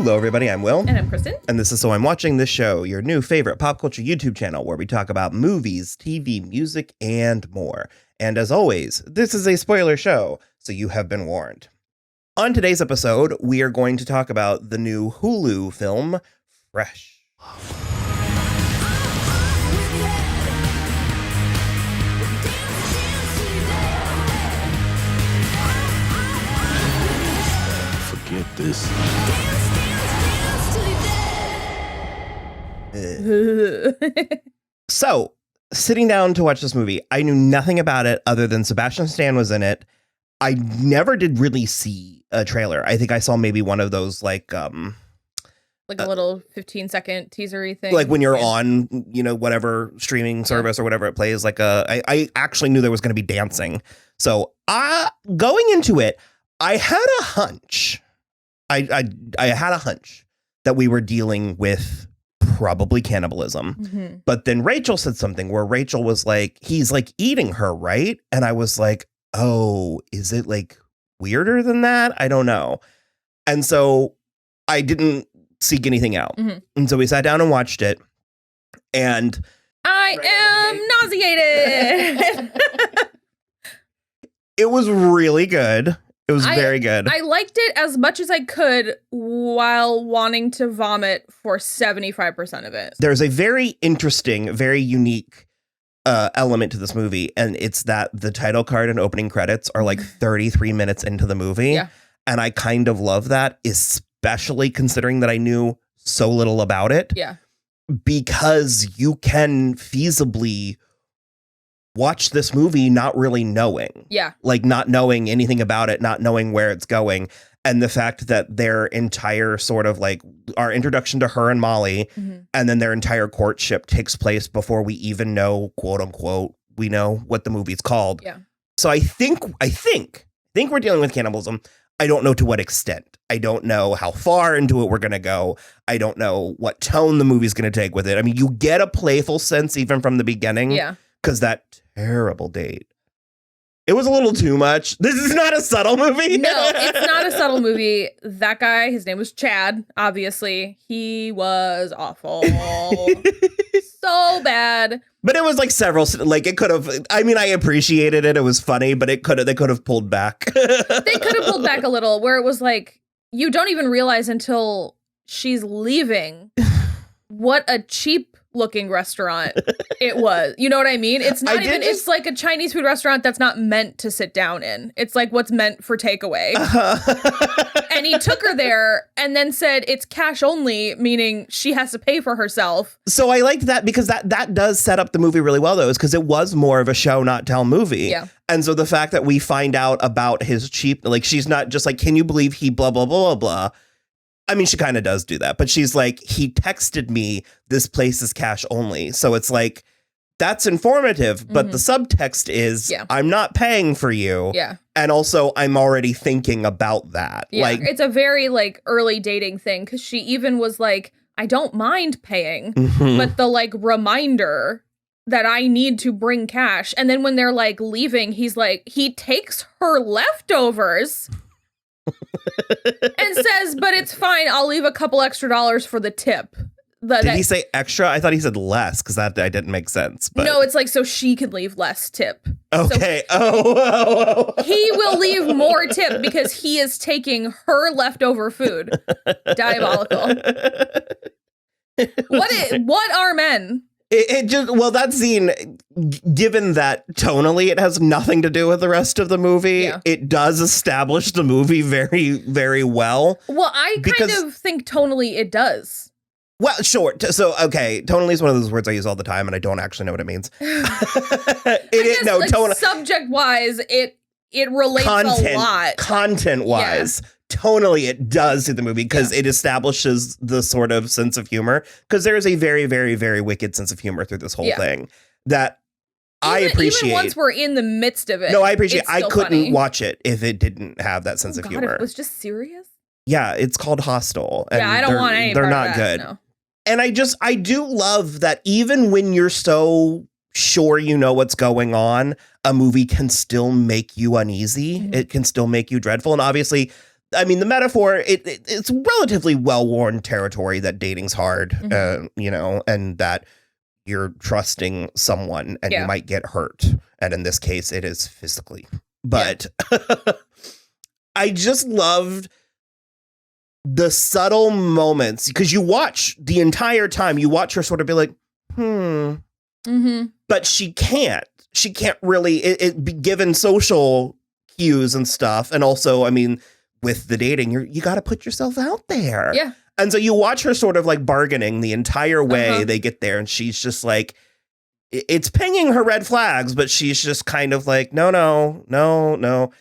Hello, everybody. I'm Will. And I'm Kristen. And this is So I'm Watching This Show, your new favorite pop culture YouTube channel where we talk about movies, TV, music, and more. And as always, this is a spoiler show, so you have been warned. On today's episode, we are going to talk about the new Hulu film, Fresh. Forget this. So, sitting down to watch this movie, I knew nothing about it other than Sebastian Stan was in it. I never did really see a trailer. I think I saw maybe one of those like a little 15-second teasery thing. Like when you're on, whatever streaming service or whatever it plays. I actually knew there was going to be dancing. So going into it, I had a hunch. I had a hunch that we were dealing with probably cannibalism. Mm-hmm. But then Rachel said something where Rachel was like, he's like eating her, right? And I was like, oh, is it like weirder than that? I don't know. And so I didn't seek anything out. Mm-hmm. And so we sat down and watched it. And I am nauseated. It was really good. It was very good. I liked it as much as I could while wanting to vomit for 75% of it. There's a very interesting, very unique element to this movie. And it's that the title card and opening credits are like 33 minutes into the movie. Yeah. And I kind of love that, especially considering that I knew so little about it. Yeah. Because you can feasibly watch this movie not really knowing. Yeah. Like not knowing anything about it, not knowing where it's going. And the fact that their entire sort of like our introduction to her and Molly, mm-hmm. and then their entire courtship takes place before we even know, quote unquote, we know what the movie's called. Yeah. So I think we're dealing with cannibalism. I don't know to what extent. I don't know how far into it we're going to go. I don't know what tone the movie's going to take with it. I mean, you get a playful sense even from the beginning. Yeah. Because that terrible date. It was a little too much. This is not a subtle movie. No, it's not a subtle movie. That guy, his name was Chad, obviously. He was awful. So bad. But it was like several, like it could have, I mean, I appreciated it. It was funny, but they could have pulled back. They could have pulled back a little where it was like, you don't even realize until she's leaving what a cheap looking restaurant it was. You know what I mean? It's not even, it's like a Chinese food restaurant that's not meant to sit down in. It's like what's meant for takeaway. Uh-huh. And he took her there and then said it's cash only, meaning she has to pay for herself. So I liked that because that does set up the movie really well, though, is because it was more of a show, not tell movie. Yeah. And so the fact that we find out about his cheap, like she's not just like, can you believe he blah, blah, blah, blah, blah. I mean, she kind of does do that, but she's like, he texted me, this place is cash only. So it's like, that's informative, but mm-hmm. the subtext is, I'm not paying for you. Yeah. And also, I'm already thinking about that. Yeah, like, it's a very like early dating thing, because she even was like, I don't mind paying, mm-hmm. but the like reminder that I need to bring cash. And then when they're like leaving, he's like, he takes her leftovers and says, but it's fine, I'll leave a couple extra dollars for the tip. Did he say extra? I thought he said less, because that didn't make sense. But no, it's like so she could leave less tip. Okay. So he will leave more tip because he is taking her leftover food. Diabolical. What are men? It just, well, that scene, given that tonally it has nothing to do with the rest of the movie, it does establish the movie very, very well. Well, I kind of think tonally it does. Well, sure. So, okay, tonally is one of those words I use all the time, and I don't actually know what it means. Subject-wise, it relates a lot. Content-wise. Yeah. Tonally, it does to the movie because it establishes the sort of sense of humor, because there is a very, very, very wicked sense of humor through this whole thing that I appreciate. Even once we're in the midst of it. No, I appreciate. I couldn't watch it if it didn't have that sense of humor. It was just serious. Yeah, it's called Hostel. And I don't want any. They're not good. No. And I do love that even when you're so sure you know what's going on, a movie can still make you uneasy. Mm-hmm. It can still make you dreadful. And obviously, I mean, the metaphor, it's relatively well-worn territory that dating's hard, and that you're trusting someone and you might get hurt. And in this case, it is physically. But I just loved the subtle moments, because you watch the entire time, you watch her sort of be like, but she can't really, given social cues and stuff. And also, I mean, with the dating, you got to put yourself out there. Yeah. And so you watch her sort of like bargaining the entire way they get there. And she's just like, it's pinging her red flags, but she's just kind of like, no.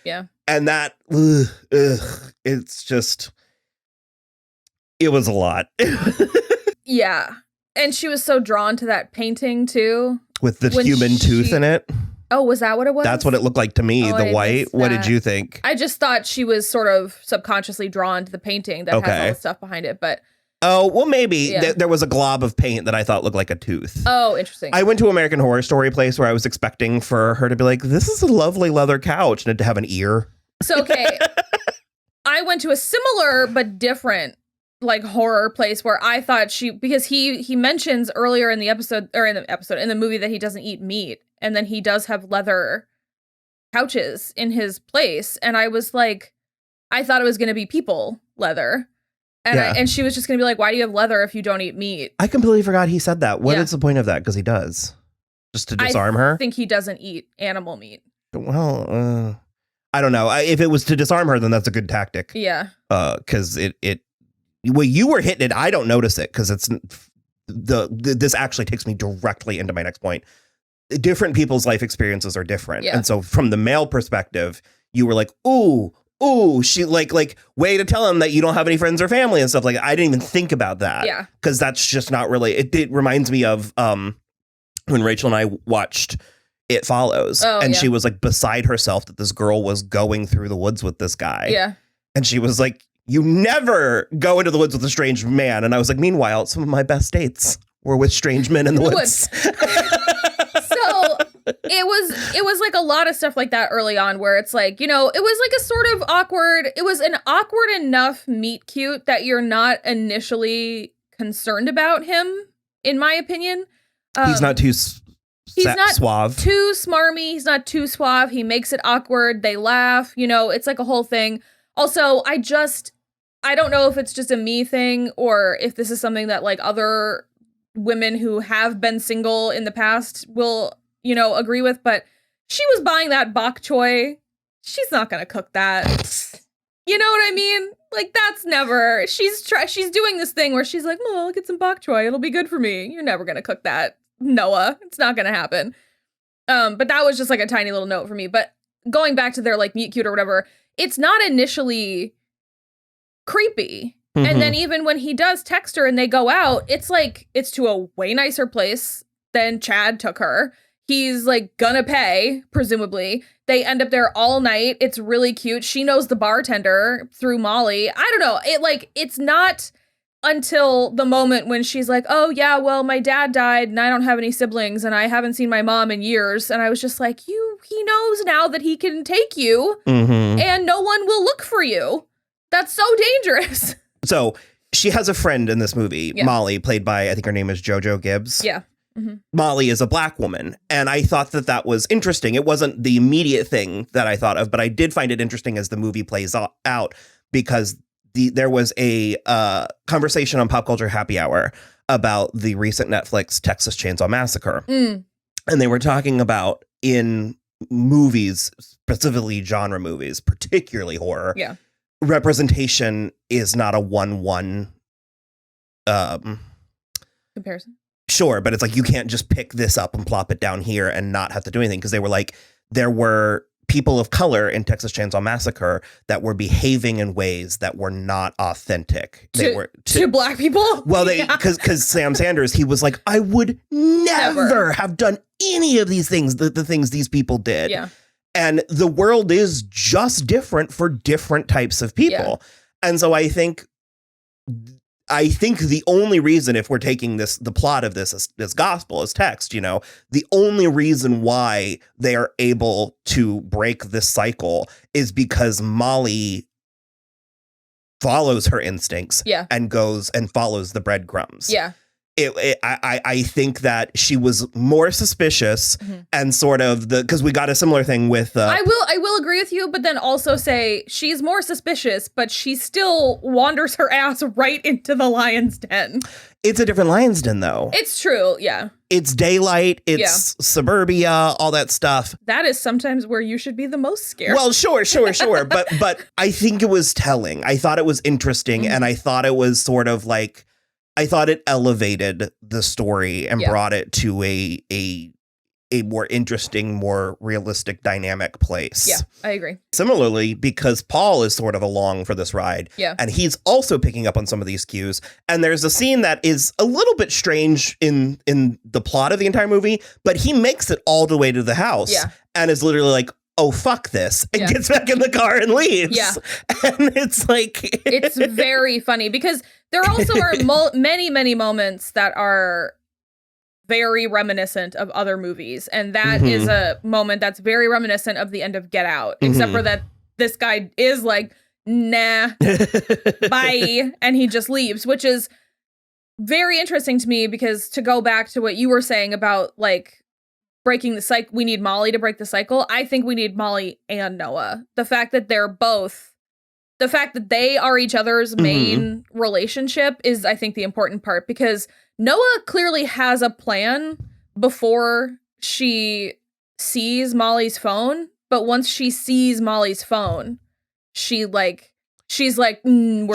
Yeah. And that, it's just, it was a lot. Yeah. And she was so drawn to that painting too. With the human tooth in it. Oh, was that what it was? That's what it looked like to me, the white. What did you think? I just thought she was sort of subconsciously drawn to the painting that has all the stuff behind it, but... Oh, well, maybe. There was a glob of paint that I thought looked like a tooth. Oh, interesting. I went to American Horror Story place where I was expecting for her to be like, this is a lovely leather couch, and to have an ear. So, okay. I went to a similar but different like horror place where I thought because he mentions earlier in the episode, or in the movie, that he doesn't eat meat. And then he does have leather couches in his place. And I was like, I thought it was going to be people leather. And and she was just going to be like, why do you have leather if you don't eat meat? I completely forgot he said that. What is the point of that? Because he does. Just to disarm her? I think he doesn't eat animal meat. Well, I don't know. If it was to disarm her, then that's a good tactic. Yeah. Because well, you were hitting it. I don't notice it because it's this actually takes me directly into my next point. Different people's life experiences are different. Yeah. And so from the male perspective, you were like, ooh, she like way to tell him that you don't have any friends or family and stuff. Like, I didn't even think about that. Yeah. Because that's just not really, it reminds me of when Rachel and I watched It Follows. And she was like beside herself that this girl was going through the woods with this guy. Yeah. And she was like, you never go into the woods with a strange man. And I was like, meanwhile, some of my best dates were with strange men in the woods. So it was like a lot of stuff like that early on where it's like, it was like a sort of awkward, it was an awkward enough meet cute that you're not initially concerned about him, in my opinion. He's not too suave. Too smarmy. He's not too suave. He makes it awkward. They laugh. It's like a whole thing. Also, I don't know if it's just a me thing or if this is something that like other women who have been single in the past will, agree with, but she was buying that bok choy. She's not going to cook that. You know what I mean? Like, that's never, she's doing this thing where she's like, well, I'll get some bok choy. It'll be good for me. You're never going to cook that, Noah. It's not going to happen. But that was just like a tiny little note for me. But going back to their like meet cute or whatever, it's not initially creepy. Mm-hmm. And then even when he does text her and they go out, it's like, it's to a way nicer place than Chad took her. He's like gonna pay, presumably. They end up there all night. It's really cute. She knows the bartender through Molly. I don't know. It's not until the moment when she's like, oh yeah, well, my dad died and I don't have any siblings and I haven't seen my mom in years. And I was just like, he knows now that he can take you and no one will look for you. That's so dangerous. So she has a friend in this movie, Molly, played by, I think her name is JoJo Gibbs. Yeah. Mm-hmm. Molly is a black woman. And I thought that was interesting. It wasn't the immediate thing that I thought of, but I did find it interesting as the movie plays out because there was a conversation on Pop Culture Happy Hour about the recent Netflix Texas Chainsaw Massacre. And they were talking about in movies, specifically genre movies, particularly horror. Yeah. Representation is not a 1-1 comparison. Sure, but it's like you can't just pick this up and plop it down here and not have to do anything, because they were like, there were people of color in Texas Chainsaw Massacre that were behaving in ways that were not authentic. They were to black people. Well, because Sam Sanders, he was like, I would never have done any of these things, the things these people did. Yeah. And the world is just different for different types of people. Yeah. And so I think the only reason, if we're taking the plot of this as gospel, as text, the only reason why they are able to break this cycle is because Molly follows her instincts Yeah. and goes and follows the breadcrumbs. Yeah. I think that she was more suspicious and sort of because we got a similar thing with. I will agree with you, but then also say she's more suspicious, but she still wanders her ass right into the lion's den. It's a different lion's den, though. It's true. Yeah. It's daylight. It's suburbia, all that stuff. That is sometimes where you should be the most scared. Well, sure. But I think it was telling. I thought it was interesting, and I thought it was sort of like. I thought it elevated the story and brought it to a more interesting, more realistic, dynamic place. Yeah, I agree. Similarly, because Paul is sort of along for this ride, and he's also picking up on some of these cues. And there's a scene that is a little bit strange in the plot of the entire movie, but he makes it all the way to the house and is literally like, oh, fuck this, and gets back in the car and leaves. Yeah. And it's like... It's very funny because there also are many, many moments that are very reminiscent of other movies. And that is a moment that's very reminiscent of the end of Get Out, except for that this guy is like, nah, bye, and he just leaves, which is very interesting to me because to go back to what you were saying about like, breaking the cycle, we need Molly to break the cycle. I think we need Molly and Noah. The fact that they are each other's main relationship is, I think, the important part because Noah clearly has a plan before she sees Molly's phone. But once she sees Molly's phone, she's like, we're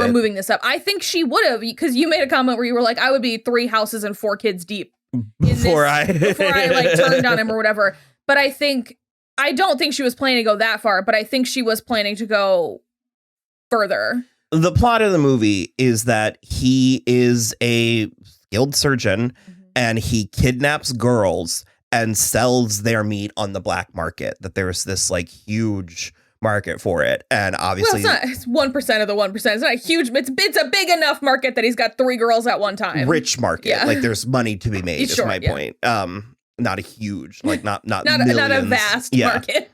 moving this up. I think she would have, because you made a comment where you were like, I would be 3 houses and 4 kids deep. Before I like turned on him or whatever. But I don't think she was planning to go that far, but I think she was planning to go further. The plot of the movie is that he is a skilled surgeon and he kidnaps girls and sells their meat on the black market, that there's this like huge market for it. And obviously it's 1% of the 1%. It's not a huge, it's a big enough market that he's got 3 girls at one time. Rich market. Yeah. Like there's money to be made is my point. Not a huge, like not a vast market.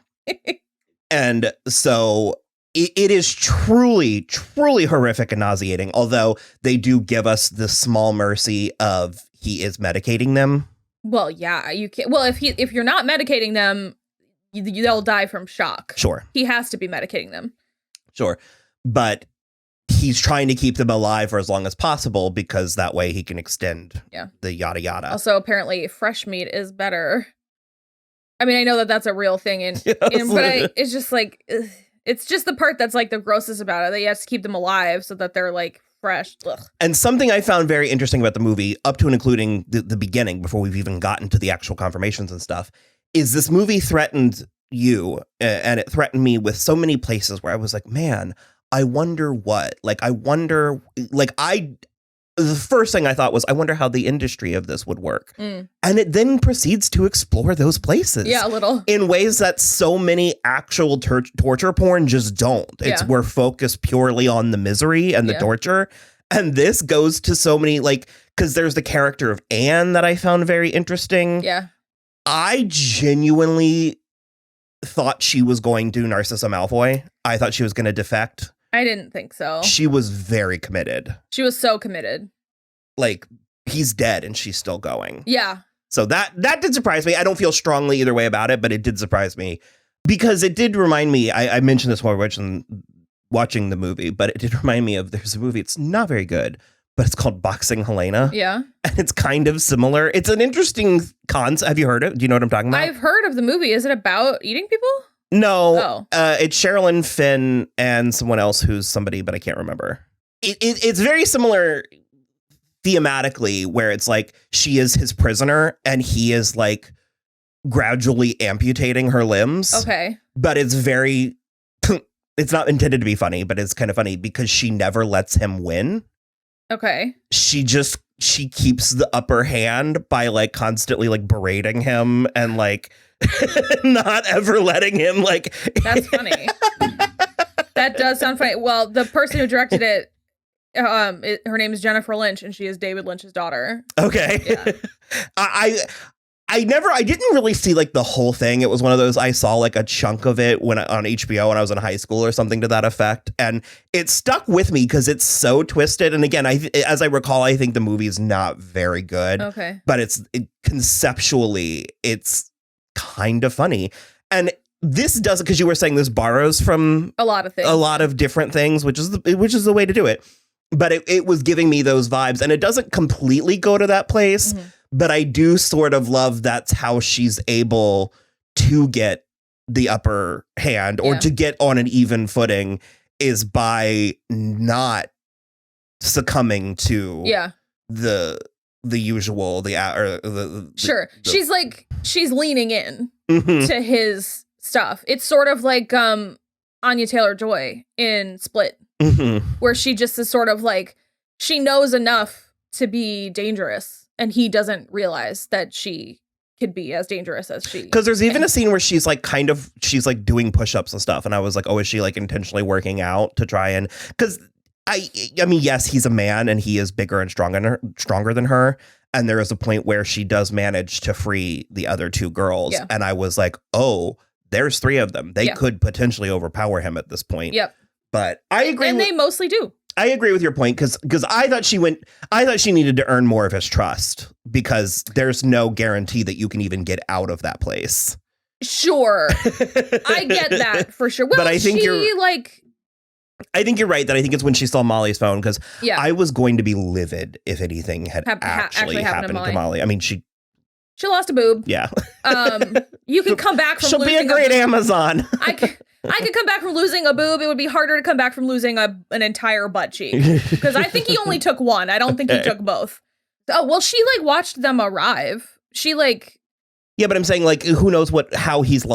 And so it is truly, truly horrific and nauseating, although they do give us the small mercy of he is medicating them. Well, yeah, you can. Well, if you're not medicating them, they'll die from shock. Sure. He has to be medicating them. Sure. But he's trying to keep them alive for as long as possible because that way he can extend the yada yada. Also, apparently, fresh meat is better. I mean, I know that that's a real thing, it's just like, it's just the part that's like the grossest about it. That you have to keep them alive so that they're like fresh. Ugh. And something I found very interesting about the movie, up to and including the beginning, before we've even gotten to the actual confirmations and stuff, is this movie threatened you, and it threatened me with so many places where I was like, man, I wonder what, the first thing I thought was, I wonder how the industry of this would work. And it then proceeds to explore those places. Yeah, a little. In ways that so many actual torture porn just don't. It's we're focused purely on the misery and the torture. And this goes to so many, like, because there's the character of Anne that I found very interesting. Yeah. I genuinely thought she was going to Narcissa Malfoy. I thought she was going to defect. I didn't think so. She was very committed. She was so committed. Like, he's dead and she's still going. Yeah. So that did surprise me. I don't feel strongly either way about it, but it did surprise me because it did remind me, I mentioned this while watching the movie, but it did remind me of, there's a movie, it's not very good, but it's called Boxing Helena. Yeah. And it's kind of similar. It's an interesting concept. Have you heard it? Do you know what I'm talking about? I've heard of the movie. Is it about eating people? No. It's Sherilyn Fenn and someone else who's somebody, but I can't remember. It's very similar thematically, where it's like she is his prisoner and he is like gradually amputating her limbs. Okay. But it's very, it's not intended to be funny, but it's kind of funny because she never lets him win. Okay. She keeps the upper hand by like constantly like berating him and like not ever letting him like. That's funny. That does sound funny. Well, the person who directed it, her name is Jennifer Lynch and she is David Lynch's daughter. Okay. Yeah. I didn't really see like the whole thing. It was one of those, I saw like a chunk of it on HBO when I was in high school or something to that effect. And it stuck with me because it's so twisted. And again, as I recall, I think the movie's not very good. Okay. But conceptually, it's kind of funny. And this does it because you were saying this borrows from a lot of things, a lot of different things, which is the way to do it. But it was giving me those vibes, and it doesn't completely go to that place. Mm-hmm. But I do sort of love that's how she's able to get the upper hand or to get on an even footing is by not succumbing to the usual, sure. She's leaning in mm-hmm. to his stuff. It's sort of like Anya Taylor-Joy in Split, mm-hmm. where she just is sort of like, she knows enough to be dangerous. And he doesn't realize that she could be as dangerous as she. Because there's even a scene where she's like doing push-ups and stuff. And I was like, oh, is she like intentionally working out to try and, because I mean, yes, he's a man and he is bigger and stronger than her. And there is a point where she does manage to free the other two girls. Yeah. And I was like, oh, there's three of them. They could potentially overpower him at this point. Yep. But I agree. And they mostly do. I agree with your point because I thought she needed to earn more of his trust because there's no guarantee that you can even get out of that place. Sure. I get that for sure. Well, but I think you're right that I think it's when she saw Molly's phone because I was going to be livid if anything had actually happened to Molly. I mean, she lost a boob. Yeah. You can come back from She'll losing be a great Amazon. I could come back from losing a boob. It would be harder to come back from losing an entire butt cheek. Because I think he only took one. I don't think he took both. Oh, well, she like watched them arrive. She like... Yeah, but I'm saying like, who knows how he's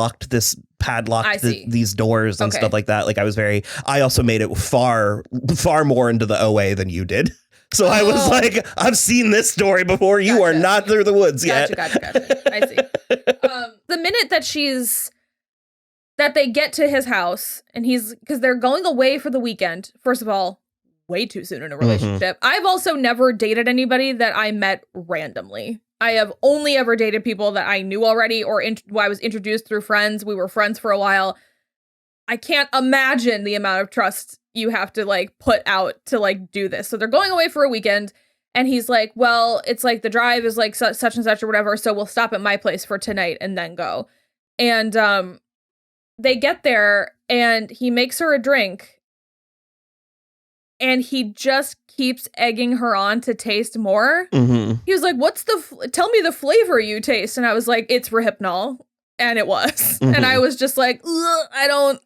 padlocked these doors and stuff like that. Like I also made it far, far more into the OA than you did. So I was like, I've seen this story before. You are not through the woods yet. Gotcha. I see. The minute that they get to his house and because they're going away for the weekend. First of all, way too soon in a relationship. Mm-hmm. I've also never dated anybody that I met randomly. I have only ever dated people that I knew already or I was introduced through friends. We were friends for a while. I can't imagine the amount of trust you have to like put out to like do this. So they're going away for a weekend and he's like, well, it's like the drive is like such and such or whatever. So we'll stop at my place for tonight and then go. And, they get there and he makes her a drink and he just keeps egging her on to taste more. Mm-hmm. He was like, tell me the flavor you taste. And I was like, it's Rohypnol. And it was. Mm-hmm. And I was just like, I don't.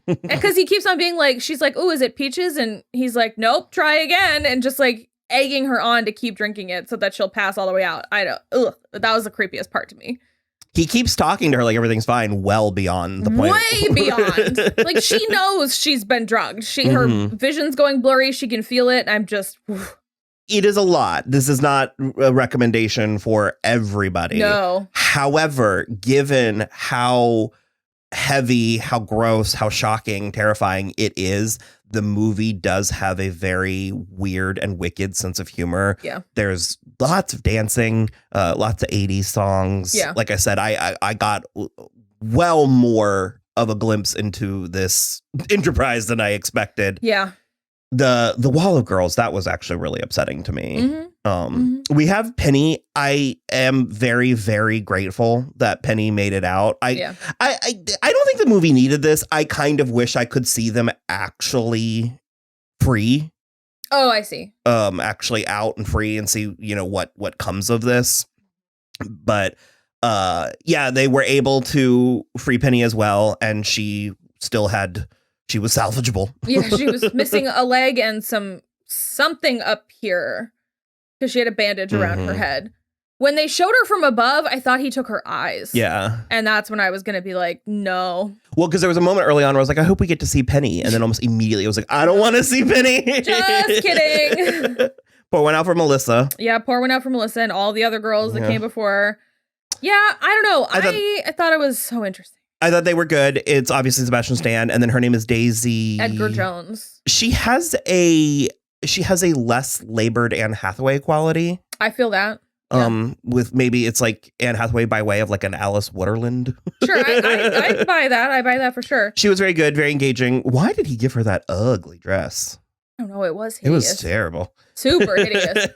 Because he keeps on being like, she's like, oh, is it peaches? And he's like, nope, try again. And just like egging her on to keep drinking it so that she'll pass all the way out. That was the creepiest part to me. He keeps talking to her like everything's fine, well beyond the point. Way beyond. Like, she knows she's been drugged. Her vision's going blurry. She can feel it. I'm just... It is a lot. This is not a recommendation for everybody. No. However, given how heavy, how gross, how shocking, terrifying it is, the movie does have a very weird and wicked sense of humor. Yeah. There's lots of dancing, lots of 80s songs. Yeah. Like I said, I got well more of a glimpse into this enterprise than I expected. Yeah. The Wall of Girls, that was actually really upsetting to me. Mm-hmm. We have Penny. I am very, very grateful that Penny made it out. I don't think the movie needed this. I kind of wish I could see them actually free. Oh, I see. Actually out and free and see, what comes of this. But they were able to free Penny as well, and she was salvageable. Yeah, she was missing a leg and something up here because she had a bandage around her head. When they showed her from above, I thought he took her eyes. Yeah. And that's when I was going to be like, no. Well, because there was a moment early on where I was like, I hope we get to see Penny. And then almost immediately I was like, I don't want to see Penny. Just kidding. Pour one out for Melissa. Yeah, pour one out for Melissa and all the other girls that came before her. Yeah, I don't know. I thought it was so interesting. I thought they were good. It's obviously Sebastian Stan, and then her name is Daisy Edgar-Jones. She has a less labored Anne Hathaway quality. I feel that. With maybe it's like Anne Hathaway by way of like an Alice Waterland. Sure, I buy that. I buy that for sure. She was very good, very engaging. Why did he give her that ugly dress? I don't know. It was It hideous. was terrible. Super hideous.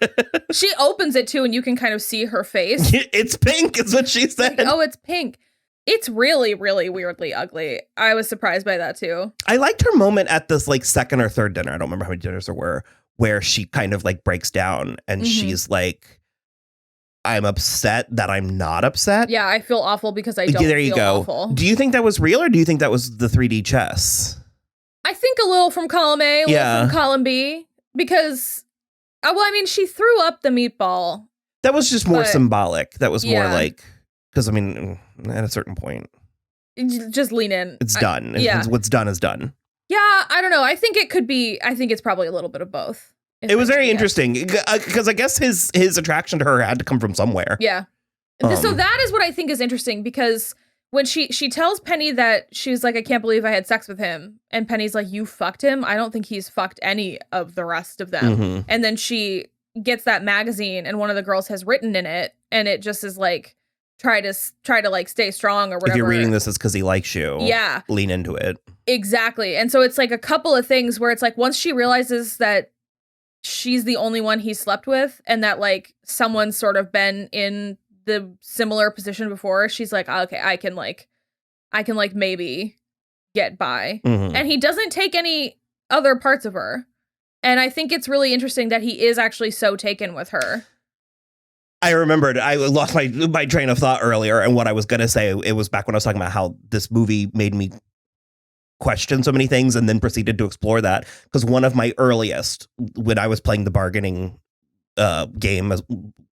She opens it too, and you can kind of see her face. It's pink, is what she said. Like, oh, it's pink. It's really, really weirdly ugly. I was surprised by that too. I liked her moment at this like second or third dinner. I don't remember how many dinners there were, where she kind of like breaks down and she's like, I'm upset that I'm not upset. Yeah, I feel awful because I don't There you feel go. awful. Do you think that was real or do you think that was the 3D chess? I think a little from column A, a little Yeah. from column B, because, well, I mean, she threw up the meatball. That was just more But- symbolic. That was more Yeah. like, because I mean, at a certain point, Just lean in. it's done. yeah. What's done is done. Yeah, I don't know. I think it could be, I think it's probably a little bit of both. It was very interesting because I guess his attraction to her had to come from somewhere. Yeah. So that is what I think is interesting, because when she tells Penny that she's like, I can't believe I had sex with him. And Penny's like, you fucked him? I don't think he's fucked any of the rest of them. Mhm. And then she gets that magazine and one of the girls has written in it. And it just is like, try to like stay strong or whatever. If you're reading this, it's because he likes you. Yeah. Lean into it. Exactly. And so it's like a couple of things where it's like, once she realizes that she's the only one he slept with and that like someone's sort of been in the similar position before, she's like, oh, okay, I can like maybe get by. Mhm. And he doesn't take any other parts of her. And I think it's really interesting that he is actually so taken with her. I remembered I lost my train of thought earlier, and what I was going to say, it was back when I was talking about how this movie made me question so many things and then proceeded to explore that. Because one of my earliest, when I was playing the bargaining game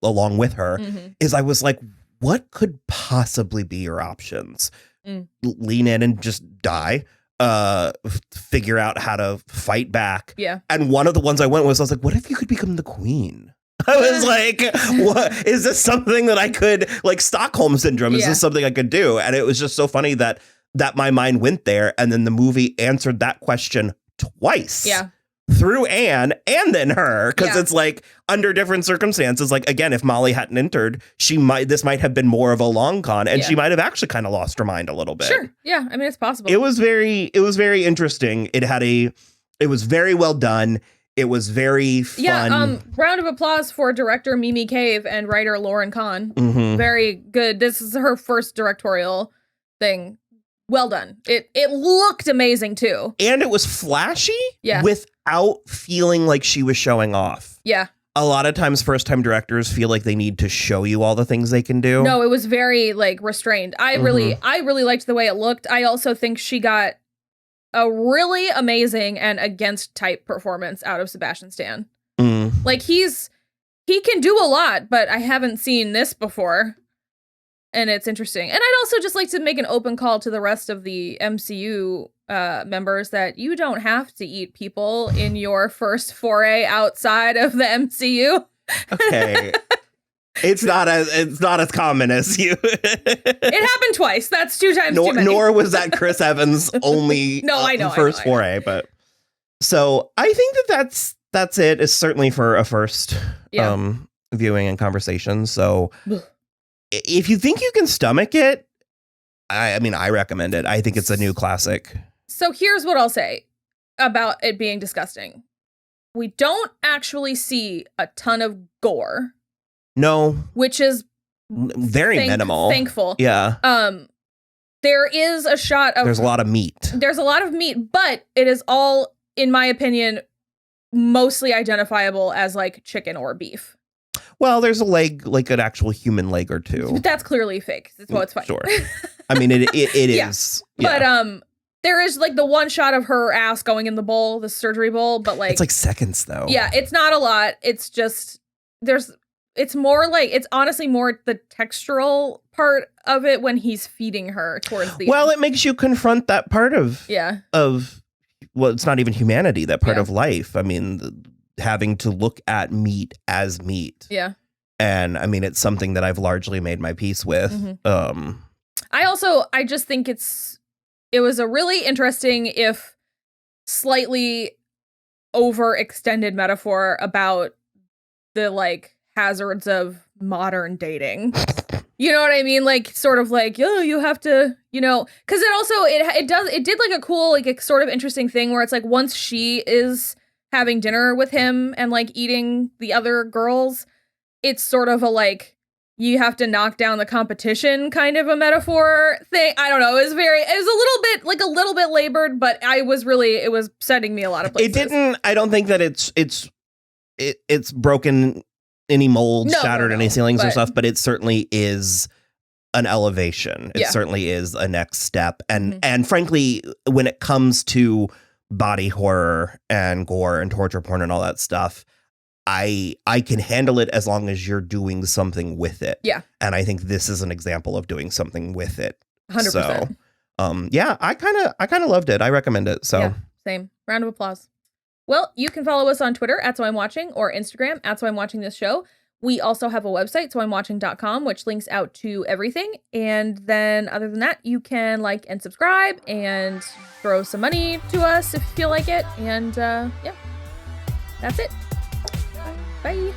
along with her, is I was like, what could possibly be your options? Lean in and just die. Figure out how to fight back. Yeah. And one of the ones I went with, I was like, what if you could become the queen? I was like, what is this something that I could, like, Stockholm syndrome? Is Yeah. this something I could do? And it was just so funny that my mind went there. And then the movie answered that question twice. Yeah. Through Anne and then her. Because Yeah. it's like under different circumstances. Like, again, if Molly hadn't entered, this might have been more of a long con. And Yeah. she might have actually kind of lost her mind a little bit. Sure. Yeah. I mean, it's possible. It was very interesting. It was very well done. It was very fun. Yeah, round of applause for director Mimi Cave and writer Lauren Kahn. Mhm. Very good. This is her first directorial thing. Well done. It looked amazing too. And it was flashy Yeah. without feeling like she was showing off. Yeah. A lot of times first-time directors feel like they need to show you all the things they can do. No, it was very like restrained. I really liked the way it looked. I also think she got a really amazing and against type performance out of Sebastian Stan. Like he can do a lot, but I haven't seen this before. And it's interesting. And I'd also just like to make an open call to the rest of the MCU members that you don't have to eat people in your first foray outside of the MCU. Okay. It's not as common as you. It happened twice. That's 2 times too many. Nor was that Chris Evans' only No, I know, first I know. foray. But so I think that's it. It's certainly for a first viewing and conversation. So if you think you can stomach it, I mean, I recommend it. I think it's a new classic. So here's what I'll say about it being disgusting. We don't actually see a ton of gore, No, which is very minimal. Thankful. Yeah. There is a shot of There's a lot of meat. There's a lot of meat, but it is all, in my opinion, mostly identifiable as like chicken or beef. Well, there's a leg, like an actual human leg or two. But that's clearly fake. So it's fine. Sure. I mean, it Yeah. is. Yeah. But there is like the one shot of her ass going in the bowl, the surgery bowl, but like it's like seconds though. yeah, it's not a lot. It's just it's more like, it's honestly more the textural part of it when he's feeding her towards the Well, end. it makes you confront that part of well, it's not even humanity, that part Yeah. of life. I mean, having to look at meat as meat. Yeah. And I mean, it's something that I've largely made my peace with. Mhm. I just think it was a really interesting, if slightly overextended metaphor about the like hazards of modern dating. You know what I mean? Like, sort of like, oh, you have to, you know, because it also, it did like a cool, like a sort of interesting thing where it's like, once she is having dinner with him and like eating the other girls, it's sort of a like, you have to knock down the competition kind of a metaphor thing. I don't know. It was a little bit labored, but it was setting me a lot of places. I don't think that it's broken any molds, shattered any ceilings or stuff, but it certainly is an elevation. It certainly is a next step. And frankly, when it comes to body horror and gore and torture porn and all that stuff, I can handle it as long as you're doing something with it. Yeah. And I think this is an example of doing something with it. 100%. So, yeah, I kind of loved it. I recommend it. So yeah, same. Round of applause. Well, you can follow us on Twitter @SoI'mWatching or Instagram @SoI'mWatchingThisShow. We also have a website, soimwatching.com, which links out to everything. And then other than that, you can like and subscribe and throw some money to us if you feel like it. And yeah, that's it. Bye.